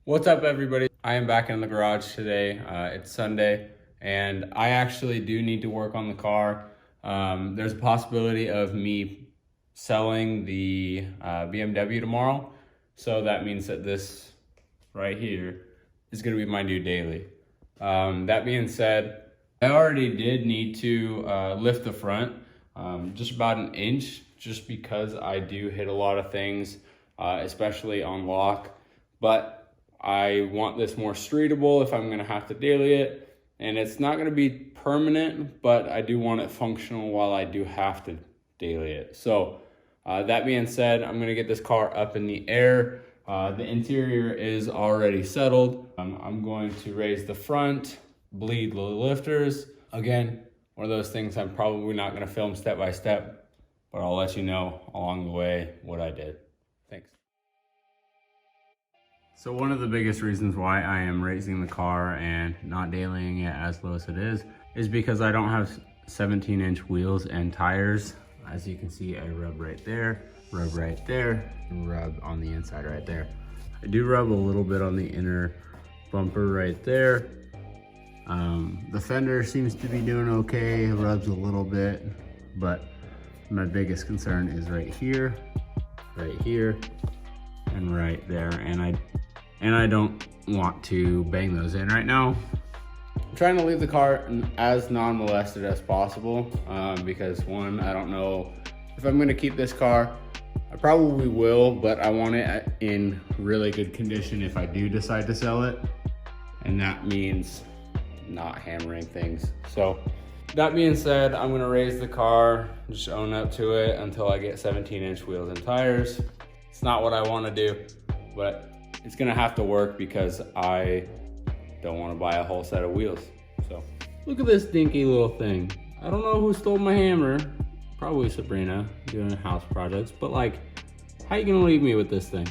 What's up, everybody? I am back in the garage today. It's Sunday, and I actually do need to work on the car. There's a possibility of me selling the BMW tomorrow. So that means that this right here is gonna be my new daily. That being said, I already did need to lift the front just about an inch, just because I do hit a lot of things, especially on lock. But I want this more streetable if I'm gonna have to daily it. And it's not gonna be permanent, but I do want it functional while I do have to daily it. So that being said, I'm gonna get this car up in the air. The interior is already settled. I'm going to raise the front, bleed the lifters. Again, one of those things I'm probably not gonna film step by step, but I'll let you know along the way what I did. Thanks. So one of the biggest reasons why I am raising the car and not dailying it as low as it is because I don't have 17-inch wheels and tires. As you can see, I rub right there, and rub on the inside right there. I do rub a little bit on the inner bumper right there. The fender seems to be doing okay, it rubs a little bit, but my biggest concern is right here, and right there. And I don't want to bang those in right now. I'm trying to leave the car as non-molested as possible because one, I don't know if I'm gonna keep this car. I probably will, but I want it in really good condition if I do decide to sell it. And that means not hammering things. So that being said, I'm gonna raise the car, just own up to it until I get 17-inch wheels and tires. It's not what I wanna do, but it's gonna have to work because I don't wanna buy a whole set of wheels. So look at this dinky little thing. I don't know who stole my hammer. Probably Sabrina doing house projects, but like, how you gonna leave me with this thing?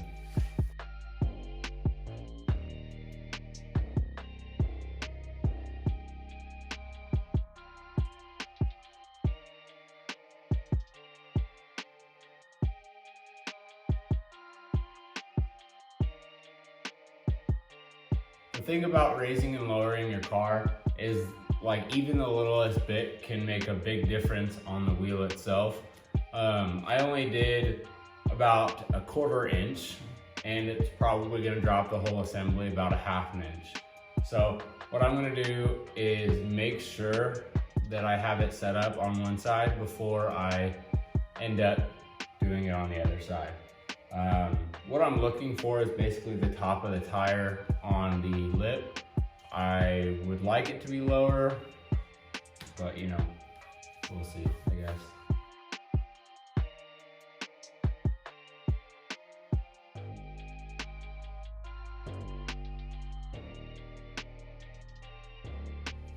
The thing about raising and lowering your car is like even the littlest bit can make a big difference on the wheel itself. I only did about 1/4 inch and it's probably gonna drop the whole assembly about 1/2 inch. So what I'm gonna do is make sure that I have it set up on one side before I end up doing it on the other side. What I'm looking for is basically the top of the tire on the lip. I would like it to be lower, but you know, we'll see, I guess.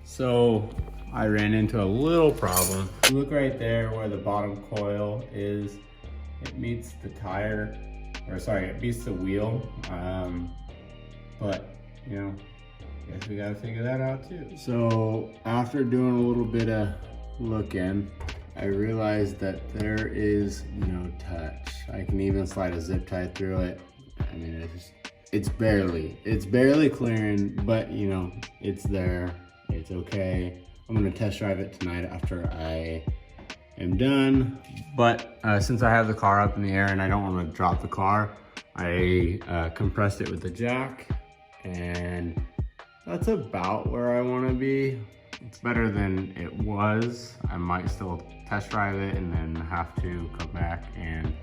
So I ran into a little problem. Look right there where the bottom coil is. It meets the tire, or sorry, it meets the wheel. But you know, I guess we gotta figure that out too. So after doing a little bit of looking, I realized that there is no touch. I can even slide a zip tie through it. I mean, it's barely clearing, but you know, it's there, it's okay. I'm gonna test drive it tonight after I am done. But since I have the car up in the air and I don't want to drop the car, I compressed it with the jack, and that's about where I want to be. It's better than it was. I might still test drive it and then have to come back and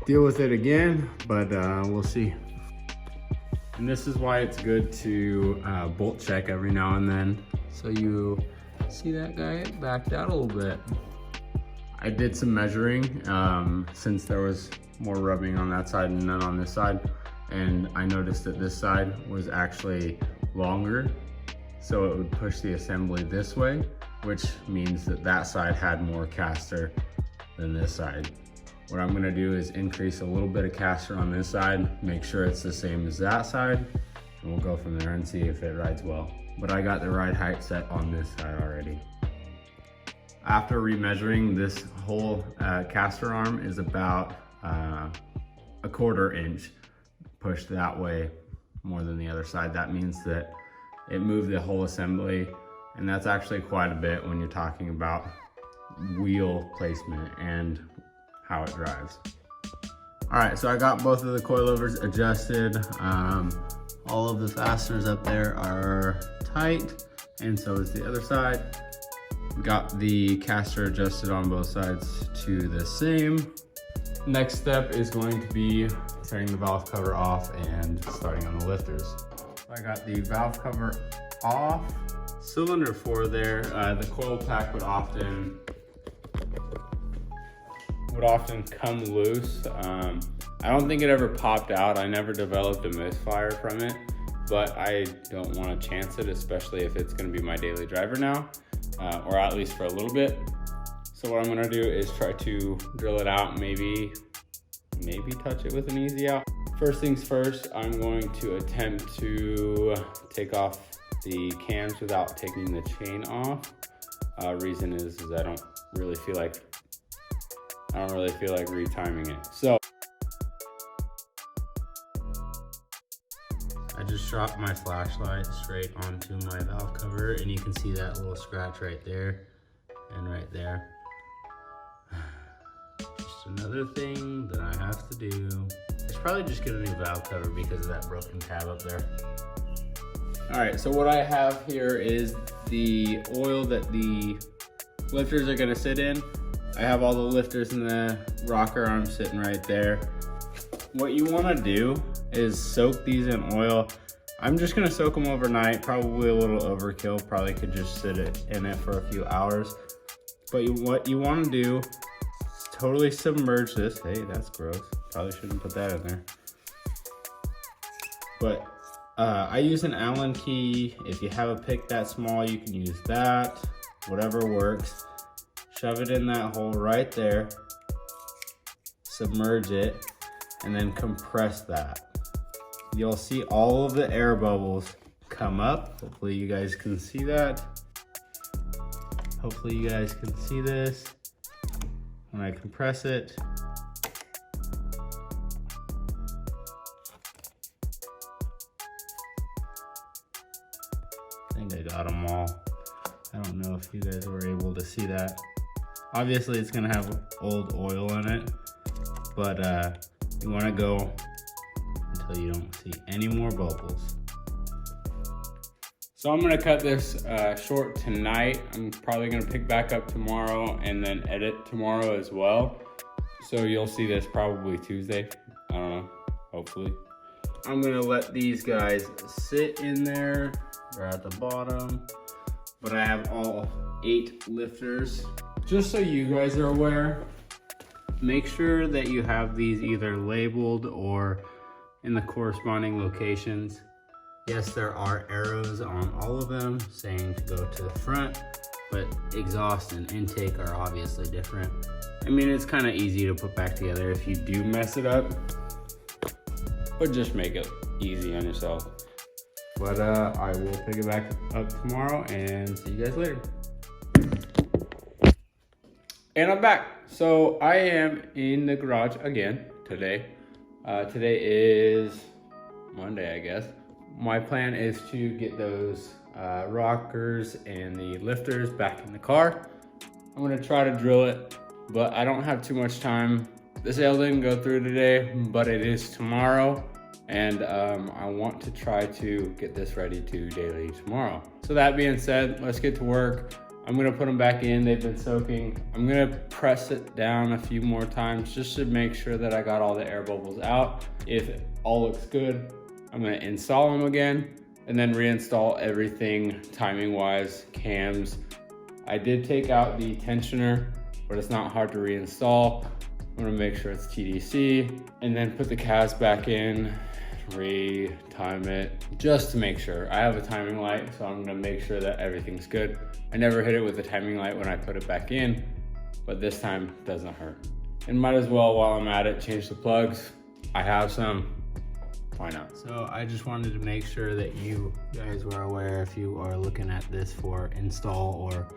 deal with it again, but we'll see. And this is why it's good to bolt check every now and then. So you see that guy backed out a little bit. I did some measuring since there was more rubbing on that side and none on this side. And I noticed that this side was actually longer. So it would push the assembly this way, which means that that side had more caster than this side. What I'm gonna do is increase a little bit of caster on this side, make sure it's the same as that side, and we'll go from there and see if it rides well. But I got the ride height set on this side already. After remeasuring, this whole caster arm is about 1/4 inch pushed that way more than the other side. That means that it moved the whole assembly, and that's actually quite a bit when you're talking about wheel placement and how it drives. All right, so I got both of the coilovers adjusted. All of the fasteners up there are tight, and so is the other side. Got the caster adjusted on both sides to the same. Next step is going to be turning the valve cover off and starting on the lifters. So I got the valve cover off. Cylinder 4 there, the coil pack would often come loose. I don't think it ever popped out. I never developed a misfire from it, but I don't want to chance it, especially if it's going to be my daily driver now, or at least for a little bit. So what I'm going to do is try to drill it out, maybe touch it with an easy out. First things first, I'm going to attempt to take off the cams without taking the chain off. Reason is I don't really feel like retiming it. So I just dropped my flashlight straight onto my valve cover, and you can see that little scratch right there and right there. Just another thing that I have to do. I should probably just get a new valve cover because of that broken tab up there. All right, so what I have here is the oil that the lifters are gonna sit in. I have all the lifters in the rocker arm sitting right there. What you wanna do is soak these in oil. I'm just gonna soak them overnight, probably a little overkill, probably could just sit in it for a few hours. But what you wanna do is totally submerge this. Hey, that's gross. Probably shouldn't put that in there. But I use an Allen key. If you have a pick that small, you can use that, whatever works. Shove it in that hole right there, submerge it, and then compress that. You'll see all of the air bubbles come up. Hopefully you guys can see that. Hopefully you guys can see this. When I compress it, I think I got them all. I don't know if you guys were able to see that. Obviously it's gonna have old oil in it, but you wanna go until you don't see any more bubbles. So I'm gonna cut this short tonight. I'm probably gonna pick back up tomorrow and then edit tomorrow as well. So you'll see this probably Tuesday. I don't know, hopefully. I'm gonna let these guys sit in there. They're at the bottom, but I have all 8 lifters. Just so you guys are aware, make sure that you have these either labeled or in the corresponding locations. Yes, there are arrows on all of them saying to go to the front, but exhaust and intake are obviously different. I mean, it's kind of easy to put back together if you do mess it up, but just make it easy on yourself. But I will pick it back up tomorrow and see you guys later. And I'm back. So I am in the garage again today. Today is Monday, I guess. My plan is to get those rockers and the lifters back in the car. I'm gonna try to drill it, but I don't have too much time. The sale didn't go through today, but it is tomorrow. And I want to try to get this ready to daily tomorrow. So that being said, let's get to work. I'm gonna put them back in, they've been soaking. I'm gonna press it down a few more times just to make sure that I got all the air bubbles out. If all looks good, I'm gonna install them again and then reinstall everything timing wise, cams. I did take out the tensioner, but it's not hard to reinstall. I'm gonna make sure it's TDC and then put the calves back in, re-time it, just to make sure. I have a timing light, so I'm gonna make sure that everything's good. I never hit it with the timing light when I put it back in, but this time it doesn't hurt. And might as well, while I'm at it, change the plugs. I have some, why not? So I just wanted to make sure that you guys were aware if you are looking at this for install or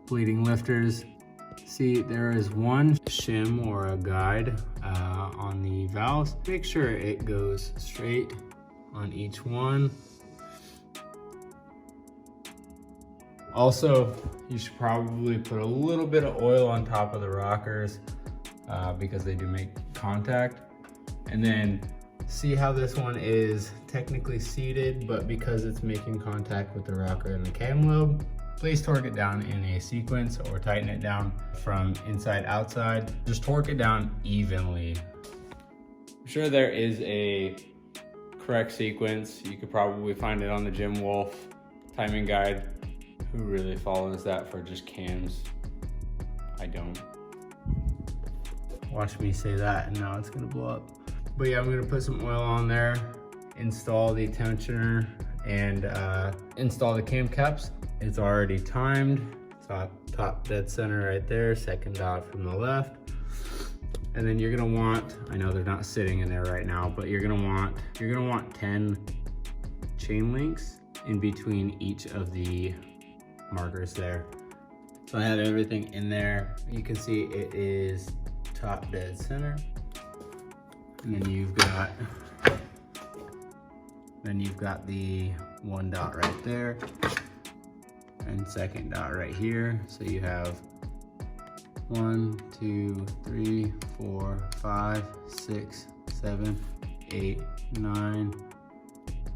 bleeding lifters. See, there is one shim or a guide on the valves. Make sure it goes straight on each one. Also, you should probably put a little bit of oil on top of the rockers because they do make contact. And then see how this one is technically seated, but because it's making contact with the rocker and the cam lobe, please torque it down in a sequence or tighten it down from inside outside. Just torque it down evenly. I'm sure there is a correct sequence. You could probably find it on the Jim Wolf timing guide. Who really follows that for just cams? I don't. Watch me say that and now it's gonna blow up. But yeah, I'm gonna put some oil on there, install the tensioner, and install the cam caps. It's already timed. So top dead center right there, second dot from the left. And then you're gonna want, I know they're not sitting in there right now, but you're gonna want 10 chain links in between each of the markers there. So I have everything in there. You can see it is top dead center. And then you've got the one dot right there and second dot right here. So you have 1, 2, 3, 4, 5, 6, 7, 8, 9, and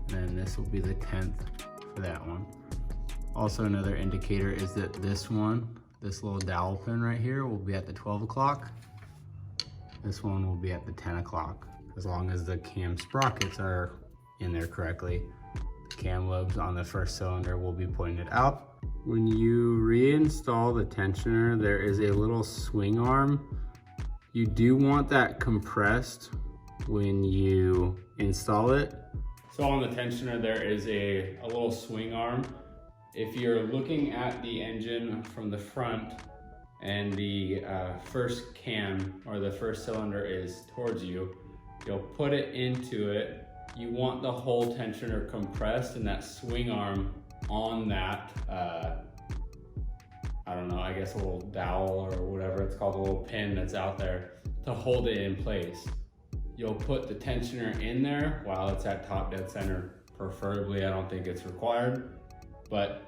then this will be the 10th for that one. Also, another indicator is that this little dowel pin right here will be at the 12 o'clock. This one will be at the 10 o'clock. As long as the cam sprockets are in there correctly, the cam lobes on the first cylinder will be pointed out. When you reinstall the tensioner, there is a little swing arm. You do want that compressed when you install it. So on the tensioner, there is a little swing arm. If you're looking at the engine from the front and the first cam or the first cylinder is towards you, you'll put it into it. You want the whole tensioner compressed and that swing arm on that, I don't know, I guess a little dowel or whatever it's called, a little pin that's out there to hold it in place. You'll put the tensioner in there while it's at top dead center, preferably. I don't think it's required, but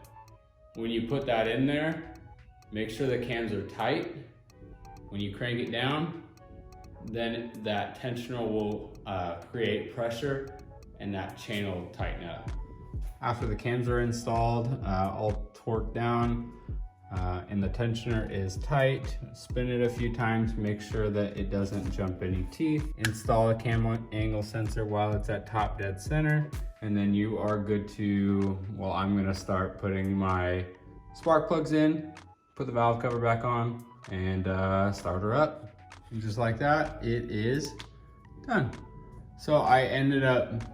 when you put that in there, make sure the cams are tight. When you crank it down, then that tensioner will create pressure and that chain will tighten up. After the cams are installed, all torqued down and the tensioner is tight, spin it a few times, make sure that it doesn't jump any teeth. Install a cam angle sensor while it's at top dead center, and then you are good to, well, I'm gonna start putting my spark plugs in, put the valve cover back on, and start her up. And just like that, it is done. So I ended up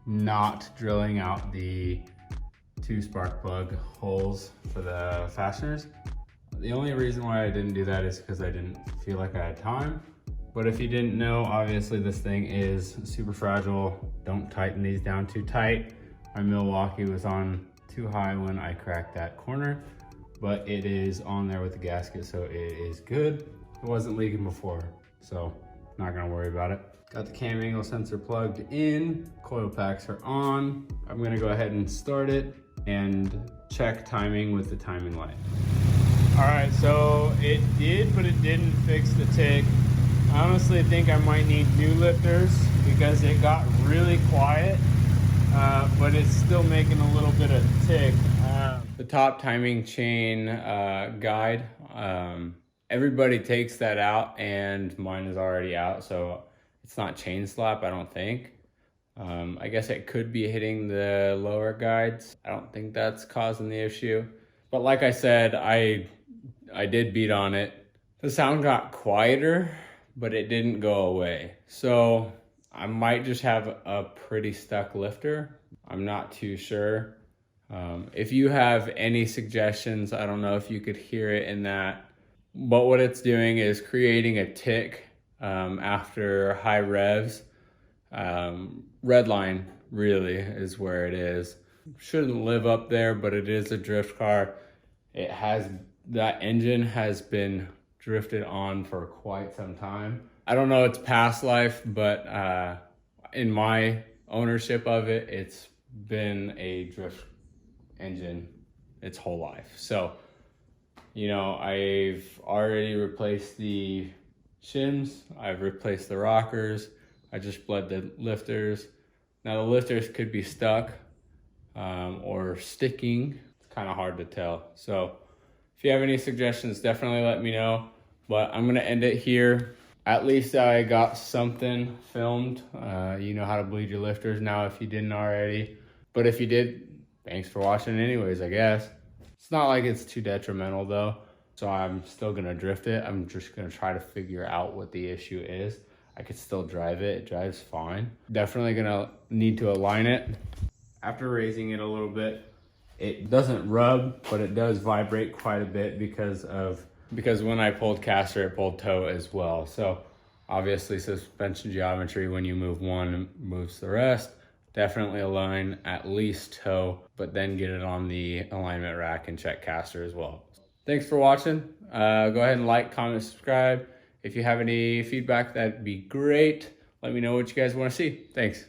not drilling out the 2 spark plug holes for the fasteners. The only reason why I didn't do that is because I didn't feel like I had time. But if you didn't know, obviously this thing is super fragile. Don't tighten these down too tight. My Milwaukee was on too high when I cracked that corner, but it is on there with the gasket, so it is good. It wasn't leaking before, so not gonna worry about it. Got the cam angle sensor plugged in, coil packs are on. I'm gonna go ahead and start it and check timing with the timing light. All right, so it did, but it didn't fix the tick. I honestly think I might need new lifters because it got really quiet, but it's still making a little bit of tick. The top timing chain guide, everybody takes that out and mine is already out, so it's not chain slap, I don't think. I guess it could be hitting the lower guides. I don't think that's causing the issue. But like I said, I did beat on it. The sound got quieter, but it didn't go away. So I might just have a pretty stuck lifter. I'm not too sure. If you have any suggestions, I don't know if you could hear it in that, but what it's doing is creating a tick after high revs. Red line really is where it is. Shouldn't live up there, but it is a drift car. That engine has been drifted on for quite some time. I don't know its past life, but in my ownership of it, it's been a drift engine its whole life. So, you know, I've already replaced the shims, I've replaced the rockers, I just bled the lifters. Now the lifters could be stuck or sticking. It's kind of hard to tell. So if you have any suggestions, definitely let me know. But I'm gonna end it here. At least I got something filmed. You know how to bleed your lifters now if you didn't already. But if you did, thanks for watching anyways, I guess. It's not like it's too detrimental though. So I'm still gonna drift it. I'm just gonna try to figure out what the issue is. I could still drive it, it drives fine. Definitely gonna need to align it. After raising it a little bit, it doesn't rub, but it does vibrate quite a bit because when I pulled caster, it pulled toe as well. So obviously suspension geometry, when you move one, it moves the rest. Definitely align at least toe, but then get it on the alignment rack and check caster as well. Thanks for watching. Go ahead and like, comment, subscribe. If you have any feedback, that'd be great. Let me know what you guys want to see. Thanks.